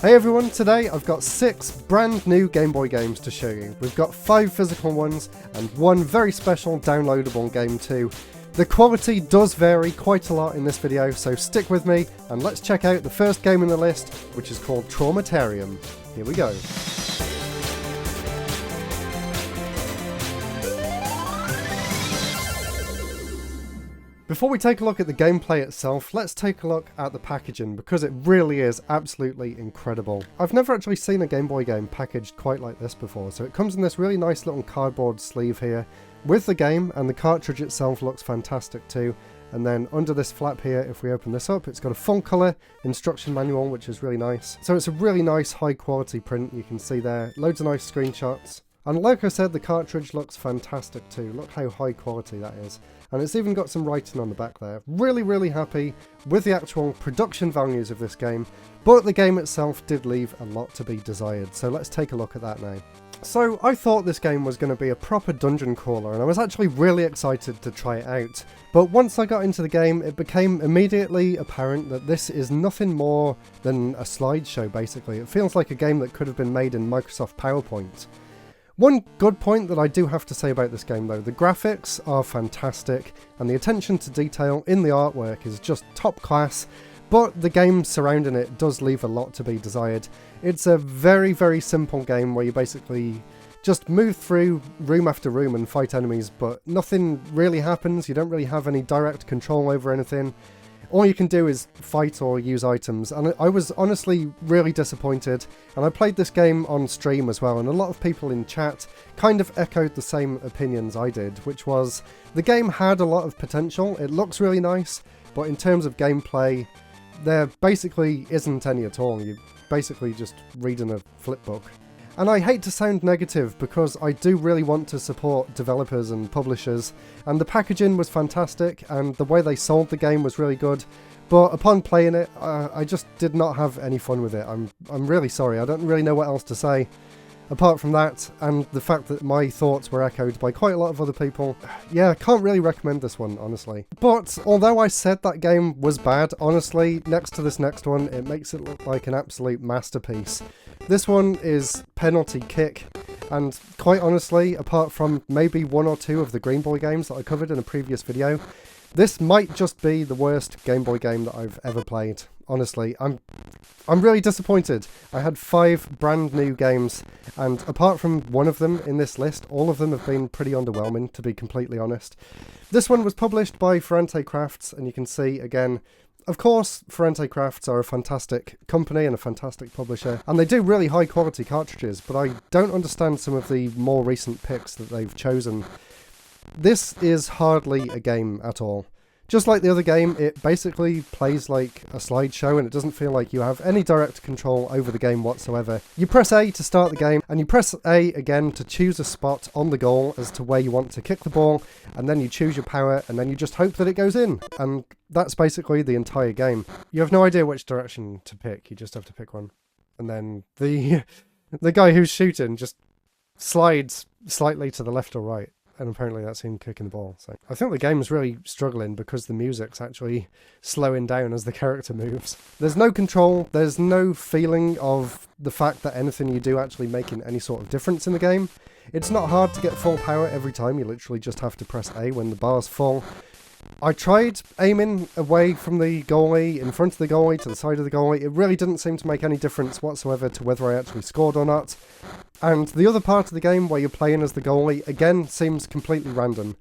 Hey everyone, today I've got 6 brand new Game Boy games to show you. We've got 5 physical ones and 1 very special downloadable game too. The quality does vary quite a lot in this video, so stick with me and let's check out the first game in the list, which is called Traumatarium. Here we go. Before we take a look at the gameplay itself, let's take a look at the packaging because it really is absolutely incredible. I've never actually seen a Game Boy game packaged quite like this before, so it comes in this really nice little cardboard sleeve here with the game, and the cartridge itself looks fantastic too. And then under this flap here, if we open this up, it's got a full colour instruction manual, which is really nice. So it's a really nice high quality print, you can see there, loads of nice screenshots. And like I said, the cartridge looks fantastic too. Look how high quality that is. And it's even got some writing on the back there. Really happy with the actual production values of this game, but the game itself did leave a lot to be desired. So let's take a look at that now. So I thought this game was going to be a proper dungeon crawler, and I was actually really excited to try it out. But once I got into the game, it became immediately apparent that this is nothing more than a slideshow basically. It feels like a game that could have been made in Microsoft PowerPoint. One good point that I do have to say about this game though, the graphics are fantastic and the attention to detail in the artwork is just top class, but the game surrounding it does leave a lot to be desired. It's a very simple game where you basically just move through room after room and fight enemies, but nothing really happens. You don't really have any direct control over anything. All you can do is fight or use items, and I was honestly really disappointed, and I played this game on stream as well, and a lot of people in chat kind of echoed the same opinions I did, which was the game had a lot of potential, it looks really nice, but in terms of gameplay, there basically isn't any at all. You're basically just reading a flip book. And I hate to sound negative because I do really want to support developers and publishers, and the packaging was fantastic and the way they sold the game was really good, but upon playing it I just did not have any fun with it. I'm really sorry, I don't really know what else to say apart from that, and the fact that my thoughts were echoed by quite a lot of other people. Yeah, I can't really recommend this one, honestly. But although I said that game was bad, honestly, next to this next one, it makes it look like an absolute masterpiece. This one is penalty kick, and quite honestly, apart from maybe 1 or 2 of the Game Boy games that I covered in a previous video, this might just be the worst Game Boy game that I've ever played. Honestly, I'm really disappointed. I had 5 brand new games, and apart from one of them in this list, all of them have been pretty underwhelming, to be completely honest. This one was published by Ferrante Crafts, and you can see again, of course, Ferrante Crafts are a fantastic company and a fantastic publisher, and they do really high quality cartridges, but I don't understand some of the more recent picks that they've chosen. This is hardly a game at all. Just like the other game, it basically plays like a slideshow and it doesn't feel like you have any direct control over the game whatsoever. You press A to start the game, and you press A again to choose a spot on the goal as to where you want to kick the ball, and then you choose your power, and then you just hope that it goes in. And that's basically the entire game. You have no idea which direction to pick, you just have to pick one. And then the guy who's shooting just slides slightly to the left or right. And apparently that's him kicking the ball. So I think the game's really struggling because the music's actually slowing down as the character moves. There's no control, there's no feeling of the fact that anything you do actually making any sort of difference in the game. It's not hard to get full power every time, you literally just have to press A when the bar's full. I tried aiming away from the goalie, in front of the goalie, to the side of the goalie. It really didn't seem to make any difference whatsoever to whether I actually scored or not. And the other part of the game where you're playing as the goalie, again, seems completely random.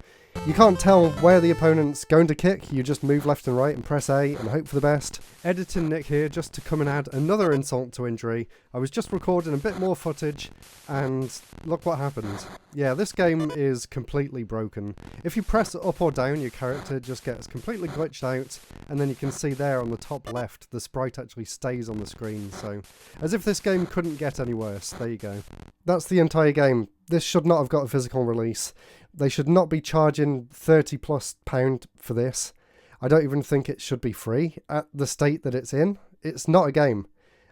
You can't tell where the opponent's going to kick, you just move left and right and press A and hope for the best. Editing Nick here just to come and add another insult to injury. I was just recording a bit more footage and look what happened. Yeah, this game is completely broken. If you press up or down, your character just gets completely glitched out, and then you can see there on the top left, the sprite actually stays on the screen, so as if this game couldn't get any worse. There you go. That's the entire game. This should not have got a physical release. They should not be charging £30+ for this. I don't even think it should be free at the state that it's in. It's not a game.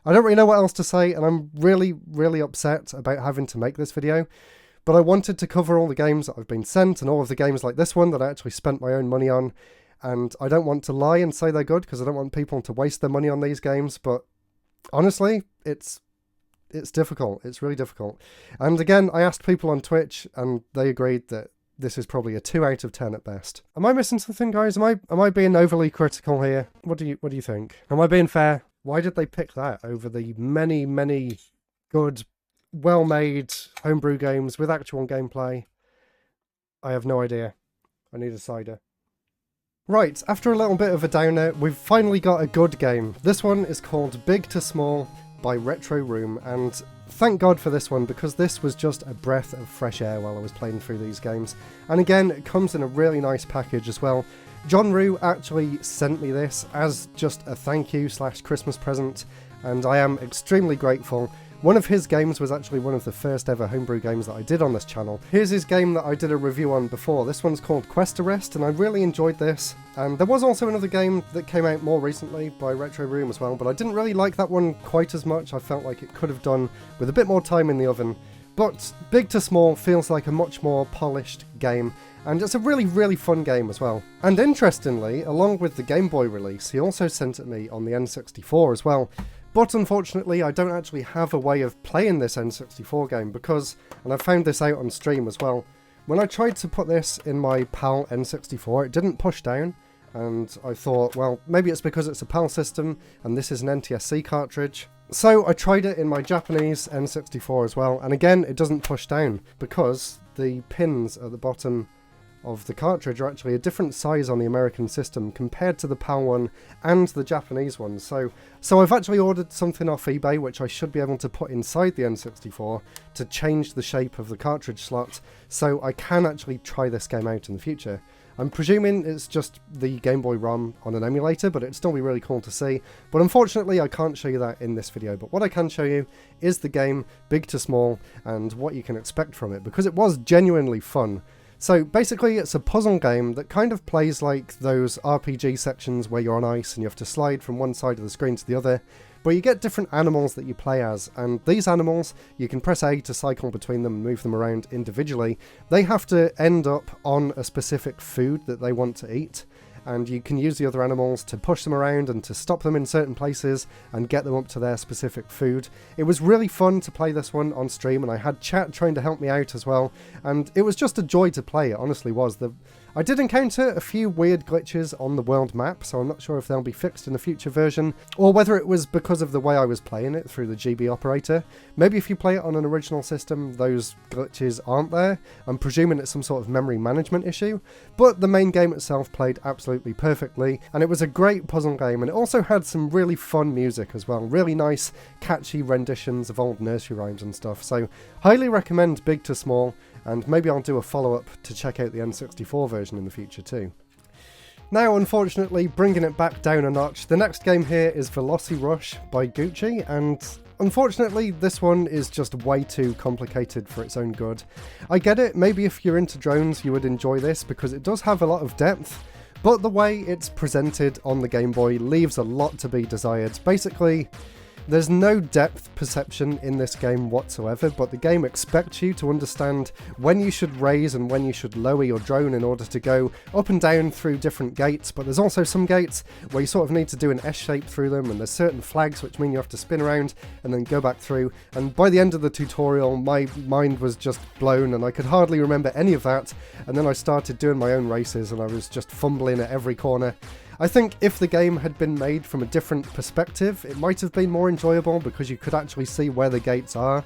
I don't really know what else to say, and I'm really upset about having to make this video. But I wanted to cover all the games that I've been sent and all of the games like this one that I actually spent my own money on. And I don't want to lie and say they're good because I don't want people to waste their money on these games, but honestly, it's difficult. It's really difficult. And again, I asked people on Twitch and they agreed that this is probably a 2 out of 10 at best. Am I missing something, guys? Am I being overly critical here? What do you think? Am I being fair? Why did they pick that over the many, many good, well-made homebrew games with actual gameplay? I have no idea. I need a cider. Right, after a little bit of a downer, we've finally got a good game. This one is called Big to Small by RetroBreak, and thank God for this one, because this was just a breath of fresh air while I was playing through these games. And again, it comes in a really nice package as well. John Rue actually sent me this as just a thank you / Christmas present, and I am extremely grateful. One of his games was actually one of the first ever homebrew games that I did on this channel. Here's his game that I did a review on before. This one's called Quest Arrest, and I really enjoyed this. And there was also another game that came out more recently by RetroBreak as well, but I didn't really like that one quite as much. I felt like it could have done with a bit more time in the oven. But Big to Small feels like a much more polished game, and it's a really, really fun game as well. And interestingly, along with the Game Boy release, he also sent it me on the N64 as well. But unfortunately, I don't actually have a way of playing this N64 game because, and I found this out on stream as well, when I tried to put this in my PAL N64, it didn't push down, and I thought, well, maybe it's because it's a PAL system and this is an NTSC cartridge. So I tried it in my Japanese N64 as well, and again, it doesn't push down because the pins at the bottom of the cartridge are actually a different size on the American system compared to the PAL one and the Japanese one. So I've actually ordered something off eBay which I should be able to put inside the N64 to change the shape of the cartridge slot, so I can actually try this game out in the future. I'm presuming it's just the Game Boy ROM on an emulator, but it'd still be really cool to see. But unfortunately, I can't show you that in this video. But what I can show you is the game Big to Small and what you can expect from it, because it was genuinely fun. So basically it's a puzzle game that kind of plays like those RPG sections where you're on ice and you have to slide from one side of the screen to the other, but you get different animals that you play as, and these animals, you can press A to cycle between them and move them around individually. They have to end up on a specific food that they want to eat, and you can use the other animals to push them around and to stop them in certain places and get them up to their specific food. It was really fun to play this one on stream, and I had chat trying to help me out as well, and it was just a joy to play, it honestly was. I did encounter a few weird glitches on the world map, so I'm not sure if they'll be fixed in a future version, or whether it was because of the way I was playing it through the GB operator. Maybe if you play it on an original system, those glitches aren't there. I'm presuming it's some sort of memory management issue, but the main game itself played absolutely perfectly, and it was a great puzzle game, and it also had some really fun music as well, really nice, catchy renditions of old nursery rhymes and stuff, so highly recommend Big to Small, and maybe I'll do a follow-up to check out the N64 version in the future too. Now, unfortunately, bringing it back down a notch, the next game here is Velocity Rush by Gucci, and unfortunately this one is just way too complicated for its own good. I get it, maybe if you're into drones you would enjoy this because it does have a lot of depth, but the way it's presented on the Game Boy leaves a lot to be desired. Basically, there's no depth perception in this game whatsoever, but the game expects you to understand when you should raise and when you should lower your drone in order to go up and down through different gates, but there's also some gates where you sort of need to do an S shape through them, and there's certain flags which mean you have to spin around and then go back through, and by the end of the tutorial my mind was just blown and I could hardly remember any of that, and then I started doing my own races and I was just fumbling at every corner. I think if the game had been made from a different perspective, it might have been more enjoyable because you could actually see where the gates are,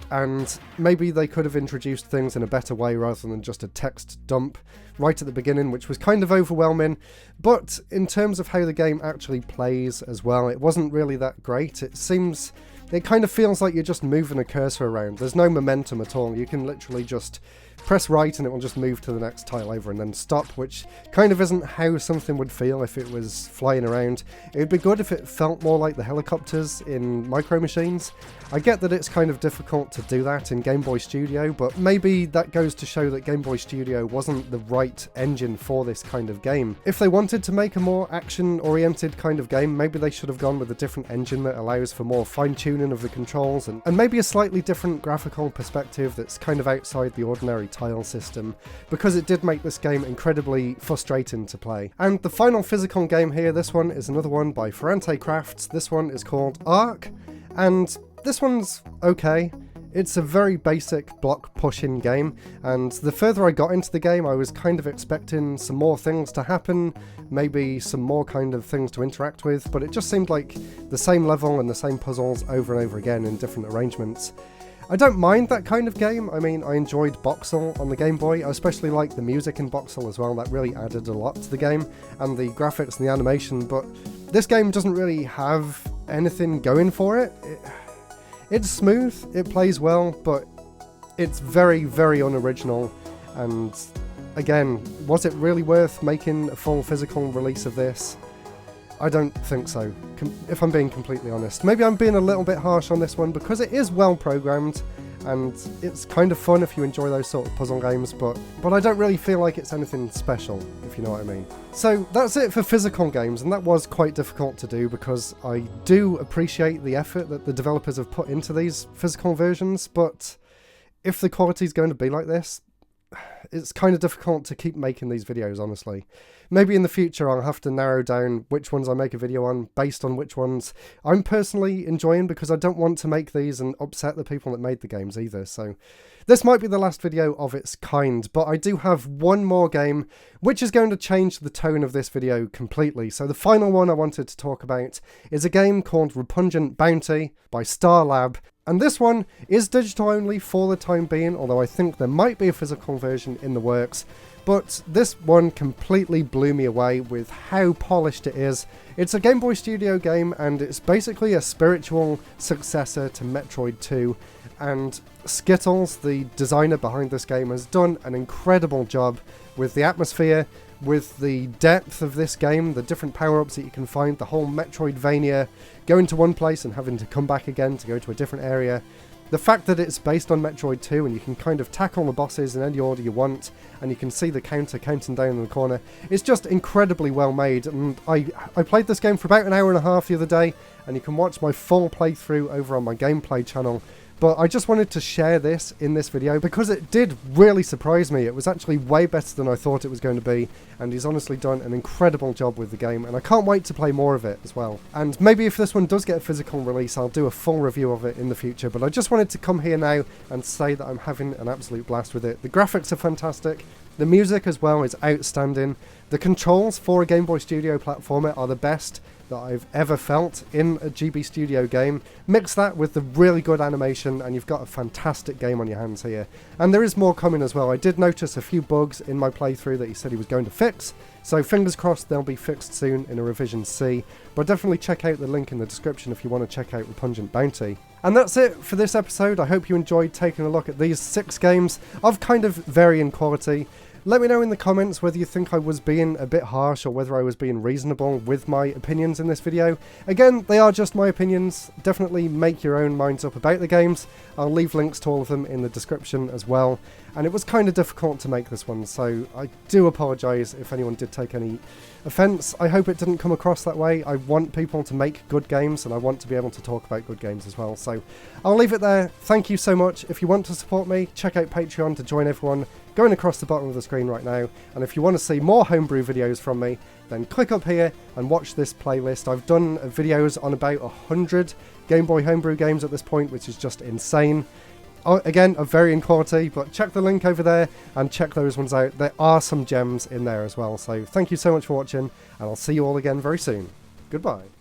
and maybe they could have introduced things in a better way rather than just a text dump right at the beginning, which was kind of overwhelming. But in terms of how the game actually plays as well, it wasn't really that great. It kind of feels like you're just moving a cursor around. There's no momentum at all. You can literally just press right and it will just move to the next tile over and then stop, which kind of isn't how something would feel if it was flying around. It would be good if it felt more like the helicopters in Micro Machines. I get that it's kind of difficult to do that in Game Boy Studio, but maybe that goes to show that Game Boy Studio wasn't the right engine for this kind of game. If they wanted to make a more action-oriented kind of game, maybe they should have gone with a different engine that allows for more fine-tuning tuning of the controls, and maybe a slightly different graphical perspective that's kind of outside the ordinary tile system, because it did make this game incredibly frustrating to play. And the final physical game here, this one is another one by Ferrante Crafts. This one is called Ark, and this one's okay. It's a very basic block pushing game, and the further I got into the game I was kind of expecting some more things to happen, maybe some more kind of things to interact with, but it just seemed like the same level and the same puzzles over and over again in different arrangements. I don't mind that kind of game. I mean, I enjoyed Boxel on the Game Boy. I especially liked the music in Boxel as well. That really added a lot to the game, and the graphics and the animation, but this game doesn't really have anything going for it. It's smooth, it plays well, but it's very, very unoriginal, and again, was it really worth making a full physical release of this? I don't think so, if I'm being completely honest. Maybe I'm being a little bit harsh on this one because it is well programmed, and it's kind of fun if you enjoy those sort of puzzle games, but I don't really feel like it's anything special, if you know what I mean. So that's it for physical games, and that was quite difficult to do because I do appreciate the effort that the developers have put into these physical versions, but if the quality is going to be like this, it's kind of difficult to keep making these videos, honestly. Maybe in the future I'll have to narrow down which ones I make a video on based on which ones I'm personally enjoying, because I don't want to make these and upset the people that made the games either. So this might be the last video of its kind, but I do have one more game which is going to change the tone of this video completely. So the final one I wanted to talk about is a game called Rapunzant Bounty by Star Lab. And this one is digital only for the time being, although I think there might be a physical version in the works. But this one completely blew me away with how polished it is. It's a Game Boy Studio game, and it's basically a spiritual successor to Metroid 2. And Skittles, the designer behind this game, has done an incredible job with the atmosphere, with the depth of this game, the different power-ups that you can find, the whole Metroidvania, going to one place and having to come back again to go to a different area. The fact that it's based on Metroid 2 and you can kind of tackle the bosses in any order you want, and you can see the counter counting down in the corner, it's just incredibly well made. And I played this game for about an hour and a half the other day, and you can watch my full playthrough over on my gameplay channel. But I just wanted to share this in this video because it did really surprise me. It was actually way better than I thought it was going to be, and he's honestly done an incredible job with the game, and I can't wait to play more of it as well. And maybe if this one does get a physical release, I'll do a full review of it in the future, but I just wanted to come here now and say that I'm having an absolute blast with it. The graphics are fantastic, the music as well is outstanding, the controls for a Game Boy Studio platformer are the best that I've ever felt in a GB Studio game. Mix that with the really good animation and you've got a fantastic game on your hands here. And there is more coming as well. I did notice a few bugs in my playthrough that he said he was going to fix, so fingers crossed they'll be fixed soon in a revision C. But definitely check out the link in the description if you want to check out Rapunzant Bounty. And that's it for this episode. I hope you enjoyed taking a look at these 6 games of kind of varying quality. Let me know in the comments whether you think I was being a bit harsh or whether I was being reasonable with my opinions in this video. Again, they are just my opinions. Definitely make your own minds up about the games. I'll leave links to all of them in the description as well. And it was kind of difficult to make this one, so I do apologise if anyone did take any offence. I hope it didn't come across that way. I want people to make good games, and I want to be able to talk about good games as well. So I'll leave it there. Thank you so much. If you want to support me, check out Patreon to join everyone going across the bottom of the screen right now. And if you want to see more homebrew videos from me, then click up here and watch this playlist. I've done videos on about 100 Game Boy homebrew games at this point, which is just insane. Again, of varying quality, but check the link over there and check those ones out. There are some gems in there as well. So thank you so much for watching, and I'll see you all again very soon. Goodbye.